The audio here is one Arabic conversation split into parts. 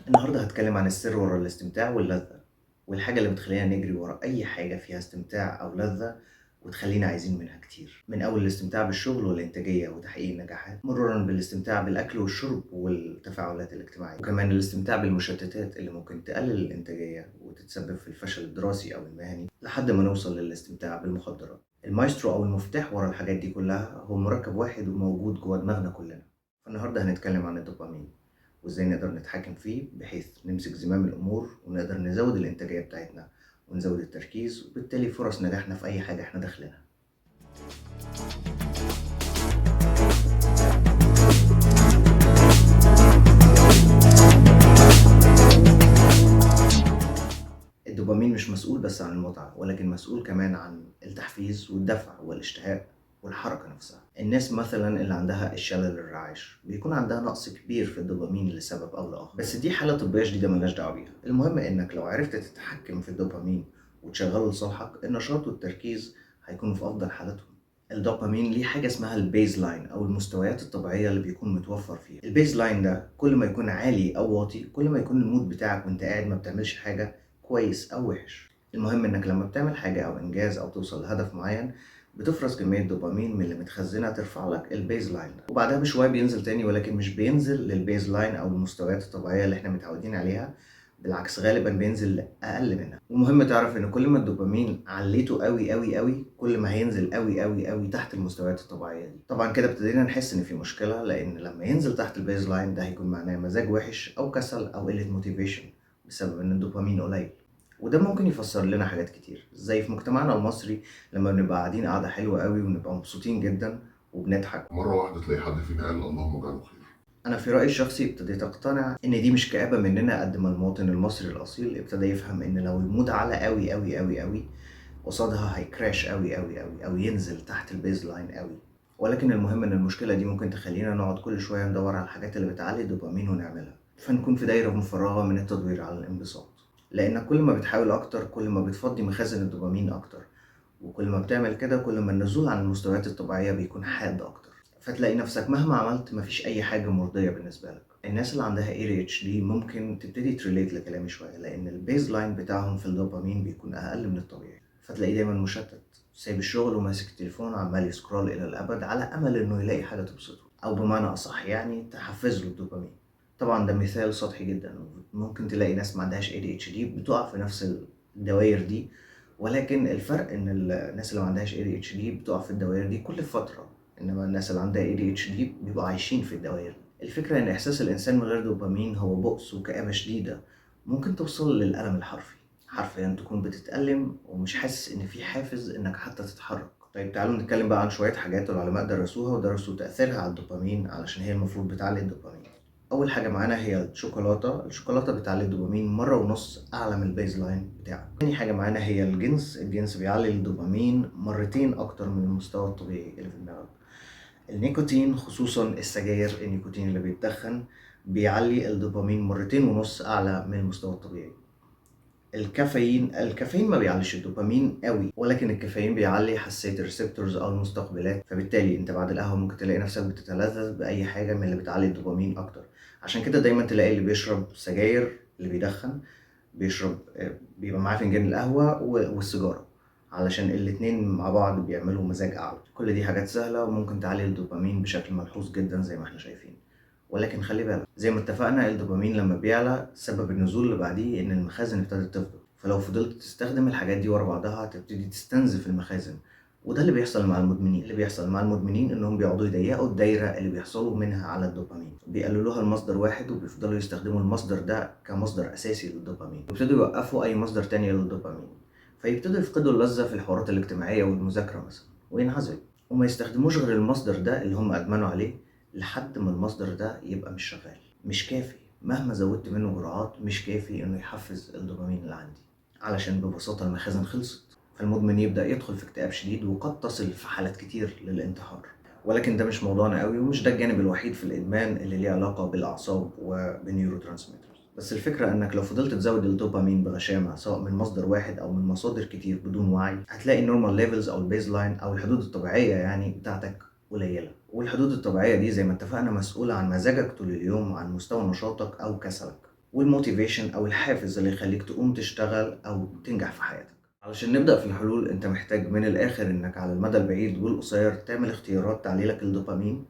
النهارده هاتكلم عن السر ورا الاستمتاع واللذة، والحاجة اللي بتخلّينا نجري ورا أي حاجة فيها استمتاع أو لذة وتخلّينا عايزين منها كتير، من أول الاستمتاع بالشغل والإنتاجية وتحقيق النجاحات، مرورًا بالاستمتاع بالأكل والشرب والتفاعلات الاجتماعية، وكمان الاستمتاع بالمشتتات اللي ممكن تقلل الإنتاجية وتتسبب في الفشل الدراسي أو المهني، لحد ما نوصل للاستمتاع بالمخدرات. المايسترو أو المفتاح ورا الحاجات دي كلها هو مركب واحد وموجود جوه دماغنا كلنا. فالنهارده هنتكلم عن الدوبامين. وإزاي نقدر نتحكم فيه بحيث نمسك زمام الأمور ونقدر نزود الإنتاجية بتاعتنا ونزود التركيز وبالتالي فرص نجاحنا في أي حاجة إحنا داخلينها. الدوبامين مش مسؤول بس عن المتعة ولكن مسؤول كمان عن التحفيز والدفع والاشتهاء والحركة نفسها. الناس مثلا اللي عندها الشلل الرعاش بيكون عندها نقص كبير في الدوبامين لسبب أو لآخر، بس دي حالة طبية شديدة ملناش دعوة بيها. المهم إنك لو عرفت تتحكم في الدوبامين وتشغله لصالحك، النشاط والتركيز هيكونوا في أفضل حالاتهم. الدوبامين ليه حاجة اسمها البيز لاين أو المستويات الطبيعية اللي بيكون متوفر فيها. البيز لاين ده كل ما يكون عالي أو واطي كل ما يكون المود بتاعك وأنت قاعد ما بتعملش حاجة كويس أو وحش. المهم إنك لما بتعمل حاجة أو إنجاز أو توصل لهدف معين بتفرز كمية دوبامين من اللي متخزنة ترفع لك البيز لاين ده، وبعدها بشوية بينزل تاني ولكن مش بينزل للبيز لاين أو المستويات الطبيعية اللي إحنا متعودين عليها، بالعكس غالبا بينزل أقل منها. ومهم تعرف إن كل ما الدوبامين عليته أوي أوي أوي كل ما هينزل أوي أوي أوي تحت المستويات الطبيعية دي. طبعا كده ابتدينا نحس إن في مشكلة، لأن لما ينزل تحت البيز لاين ده هيكون معناه مزاج وحش أو كسل أو قلة موتيفيشن بسبب إن الدوبامين قليل. وده ممكن يفسر لنا حاجات كتير، زي في مجتمعنا المصري لما بنبقى قاعدين قاعدة حلوة قوي ونبقى مبسوطين جدا وبنضحك مرة واحدة تلاقي حد فينا قال اللهم اجعله خير. أنا في رأيي الشخصي ابتديت أقتنع إن دي مش كآبة مننا قد ما المواطن المصري الأصيل ابتدى يفهم إن لو المود عالي قوي قوي قوي قوي قصادها هيكراش قوي قوي قوي أو ينزل تحت البيز لاين قوي. ولكن المهم إن المشكلة دي ممكن تخلينا نقعد كل شوية ندور على الحاجات اللي بتعلي الدوبامين ونعملها، فنكون في دايرة مفرغة من التدوير على الانبساط. لأنك كل ما بتحاول أكتر كل ما بتفضي مخازن الدوبامين أكتر، وكل ما بتعمل كده كل ما النزول عن المستويات الطبيعية بيكون حاد أكتر، فتلاقي نفسك مهما عملت مفيش أي حاجة مرضية بالنسبة لك. الناس اللي عندها ADHD ممكن تبتدي تريليت لكلامي شوية، لأن البيز لاين بتاعهم في الدوبامين بيكون أقل من الطبيعي، فتلاقيه دايما مشتت سايب الشغل وماسك التليفون عمال يسكرول إلى الأبد على أمل إنه يلاقي حاجة تبسطه، أو بمعنى أصح يعني تحفز له الدوبامين. طبعا ده مثال سطحي جدا، ممكن تلاقي ناس ما عندهاش ADHD بتقع في نفس الدوائر دي، ولكن الفرق ان الناس اللي ما عندهاش ADHD بتقع في الدوائر دي كل فترة، انما الناس اللي عندها ADHD بيبقوا عايشين في الدوائر دي. الفكرة ان احساس الانسان من غير دوبامين هو بؤس وكآبة شديدة ممكن توصل للألم الحرفي، حرفيا تكون بتتألم ومش حاسس ان في حافز انك حتى تتحرك. طيب تعالوا نتكلم بقى عن شوية حاجات العلماء درسوها ودرسوا تأثيرها على الدوبامين علشان هي المفروض بتعلي الدوبامين. أول حاجة معانا هي الشوكولاتة بتعلي الدوبامين مرة ونص أعلى من البيز لاين بتاعك. تاني حاجة معانا هي الجنس بيعلي الدوبامين مرتين أكتر من المستوى الطبيعي اللي في دماغك. النيكوتين خصوصا السجاير، النيكوتين اللي بيتدخن بيعلي الدوبامين مرتين ونص أعلى من المستوى الطبيعي. الكافيين ما بيعليش الدوبامين قوي، ولكن الكافيين بيعلي حساسية الريسبتورز أو المستقبلات، فبالتالي أنت بعد القهوة ممكن تلاقي نفسك بتتلذذ بأي حاجة من اللي بتعلي الدوبامين أكتر. عشان كده دايما تلاقي اللي بيشرب سجاير اللي بيدخن بيشرب بيبقى معاه فنجان القهوة والسيجارة، علشان الاتنين مع بعض بيعملوا مزاج أعلى. كل دي حاجات سهلة وممكن تعلي الدوبامين بشكل ملحوظ جدا زي ما احنا شايفين. ولكن خلي بالك زي ما اتفقنا الدوبامين لما بيعلى سبب النزول اللي بعديه ان المخازن ابتدت تفضى، فلو فضلت تستخدم الحاجات دي ورا بعضها هتبتدي تستنزف المخازن. وده اللي بيحصل مع المدمنين. انهم بيقعدوا يضيقوا الدايره اللي بيحصلوا منها على الدوبامين، بيقللوها لمصدر واحد وبيفضلوا يستخدموا المصدر ده كمصدر اساسي للدوبامين، ويبتدوا يوقفوا اي مصدر تاني للدوبامين، فيبتدوا يفقدوا اللذه في الحوارات الاجتماعيه والمذاكره مثلا وينعزلوا، وما يستخدموش غير المصدر ده اللي هم ادمنوا عليه لحد ما المصدر ده يبقى مش شغال. مش كافي مهما زودت منه جرعات، مش كافي انه يحفز الدوبامين اللي عندي، علشان ببساطة المخازن خلصت، فالمدمن يبدأ يدخل في اكتئاب شديد وقد تصل في حالات كتير للانتحار. ولكن ده مش موضوعنا قوي ومش ده الجانب الوحيد في الإدمان اللي ليه علاقة بالأعصاب وبنيورو ترانسميترز. بس الفكرة انك لو فضلت تزود الدوبامين بغشامة سواء من مصدر واحد او من مصادر كتير بدون وعي، هتلاقي النورمال ليفلز او البيز لاين او الحدود الطبيعية يعني بتاعتك قليلة. والحدود الطبيعية دي زي ما اتفقنا مسؤولة عن مزاجك طول اليوم وعن مستوى نشاطك أو كسلك. والموتيفيشن أو الحافز اللي يخليك تقوم تشتغل أو تنجح في حياتك. علشان نبدأ في الحلول، أنت محتاج من الآخر إنك على المدى البعيد والقصير تعمل اختيارات تعليلك الدوبامين،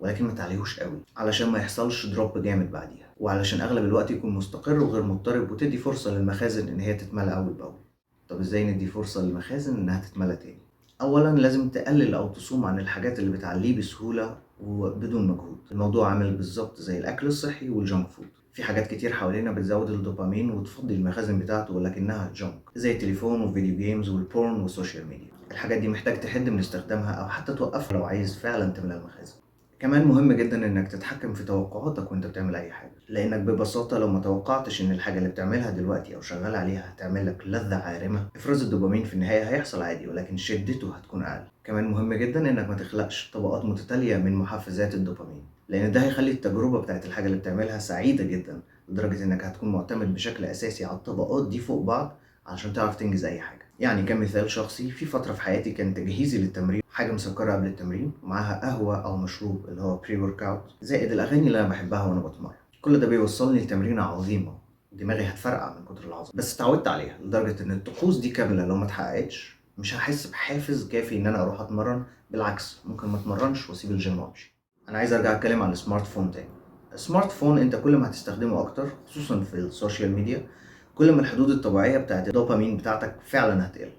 ولكن ما تعليهوش قوي علشان ما يحصلش دروب جامد بعديها، وعلشان أغلب الوقت يكون مستقر وغير مضطرب، وتدي فرصة للمخازن إن هي تتملى أول بأول. طب إزاي ندي فرصة للمخازن إنها تتملى تاني؟ أولا لازم تقلل أو تصوم عن الحاجات اللي بتعليه بسهولة وبدون مجهود. الموضوع عامل بالظبط زي الأكل الصحي والجانك فود. في حاجات كتير حوالينا بتزود الدوبامين وتفضي المخازن بتاعته ولكنها جانك، زي التليفون والفيديو جيمز والبورن والسوشيال ميديا. الحاجات دي محتاج تحد من استخدامها أو حتى توقفها لو عايز فعلا تملى المخازن. كمان مهم جدا انك تتحكم في توقعاتك وانت بتعمل اي حاجة، لانك ببساطة لو ما توقعتش ان الحاجة اللي بتعملها دلوقتي او شغال عليها هتعمل لك لذة عارمة، افراز الدوبامين في النهاية هيحصل عادي ولكن شدته هتكون اقل. كمان مهم جدا انك ما تخلقش طبقات متتالية من محفزات الدوبامين، لان ده هيخلي التجربة بتاعت الحاجة اللي بتعملها سعيدة جدا لدرجة انك هتكون معتمد بشكل اساسي على الطبقات دي فوق بعض علشان تعرف تنجز اي حاجة. يعني كمثال شخصي، في فترة في حياتي كان تجهيزي للتمرين حاجة مسكرة قبل التمرين ومعاها قهوة أو مشروب اللي هو بري ورك أوت، زائد الأغاني اللي أنا بحبها وأنا بتمرن. كل ده بيوصلني لتمرينة عظيمة، دماغي هتفرقع من كتر العظمة، بس اتعودت عليها لدرجة إن الطقوس دي كاملة لو ما اتحققتش مش هحس بحافز كافي إن أنا أروح أتمرن. بالعكس، ممكن ما أتمرنش وأسيب الجيم وأمشي. أنا عايز أرجع أتكلم عن السمارت فون تاني. السمارت فون أنت كل ما هتستخدمه أكتر، خصوصا في السوشيال ميديا، كل ما الحدود الطبيعية بتاعت الدوبامين بتاعتك فعلا هتقل،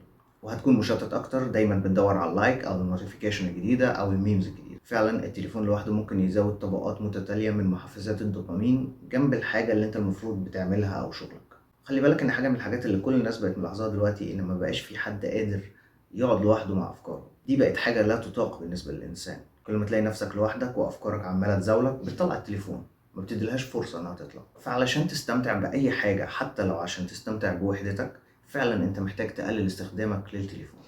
وهتكون مشتت اكتر، دايما بتدور على اللايك او النوتيفيكيشن الجديده او الميمز الجديده. فعلا التليفون لوحده ممكن يزود طبقات متتاليه من محفزات الدوبامين جنب الحاجه اللي انت المفروض بتعملها او شغلك. خلي بالك ان حاجه من الحاجات اللي كل الناس بقت ملاحظاها دلوقتي ان ما بقاش في حد قادر يقعد لوحده مع افكاره. دي بقت حاجه لا تطاق بالنسبه للانسان. كل ما تلاقي نفسك لوحدك وافكارك عماله تزاولك، بتطلع التليفون، ما بتديلهاش فرصه انها تطلع. فعلشان تستمتع باي حاجه، حتى لو عشان تستمتع بوحدتك، فعلا انت محتاج تقلل استخدامك للتليفون.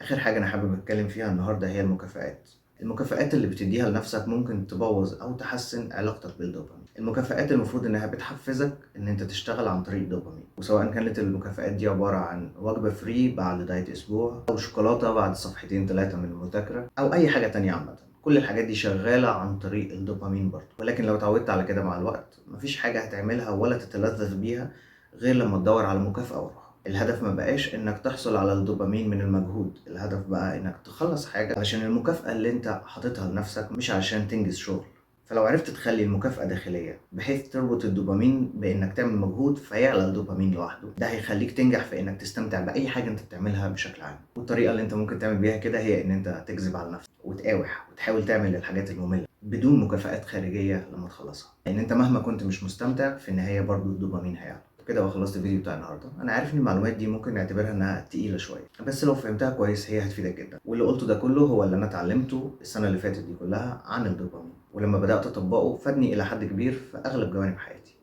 اخر حاجه انا حابب اتكلم فيها النهارده هي المكافآت. المكافآت اللي بتديها لنفسك ممكن تبوظ او تحسن علاقتك بالدوبامين. المكافآت المفروض انها بتحفزك ان انت تشتغل عن طريق الدوبامين، وسواء كانت المكافآت دي عباره عن وجبه فري بعد دايت اسبوع، او شوكولاته بعد صفحتين 3 من المذاكره، او اي حاجه تانية عامه. كل الحاجات دي شغاله عن طريق الدوبامين برضه، ولكن لو اتعودت على كده مع الوقت مفيش حاجه هتعملها ولا تتلذذ بيها غير لما تدور على مكافأة وراها. الهدف ما بقاش انك تحصل على الدوبامين من المجهود، الهدف بقى انك تخلص حاجة علشان المكافأة اللي انت حاططها لنفسك، مش علشان تنجز شغل. فلو عرفت تخلي المكافأة داخلية بحيث تربط الدوبامين بانك تعمل مجهود فيعلى الدوبامين لوحده، ده هيخليك تنجح في انك تستمتع بأي حاجة انت بتعملها بشكل عام. والطريقة اللي انت ممكن تعمل بيها كده هي ان انت تكذب على نفسك وتقاوح وتحاول تعمل الحاجات المملة بدون مكافآت خارجية لما تخلصها، لان انت مهما كنت مش مستمتع في النهاية برضو الدوبامين هيعلى. كده بقى خلصت الفيديو بتاع النهارده. انا عارف ان المعلومات دي ممكن نعتبرها انها تقيله شويه، بس لو فهمتها كويس هي هتفيدك جدا. واللي قلته ده كله هو اللي انا اتعلمته السنه اللي فاتت دي كلها عن الدوبامين، ولما بدات اطبقه فادني الى حد كبير في اغلب جوانب حياتي.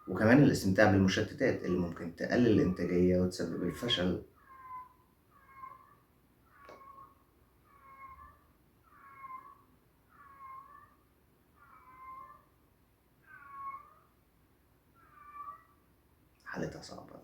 وكمان الاستمتاع بالمشتتات اللي ممكن تقلل الانتاجيه وتسبب الفشل. حالتها صعبه.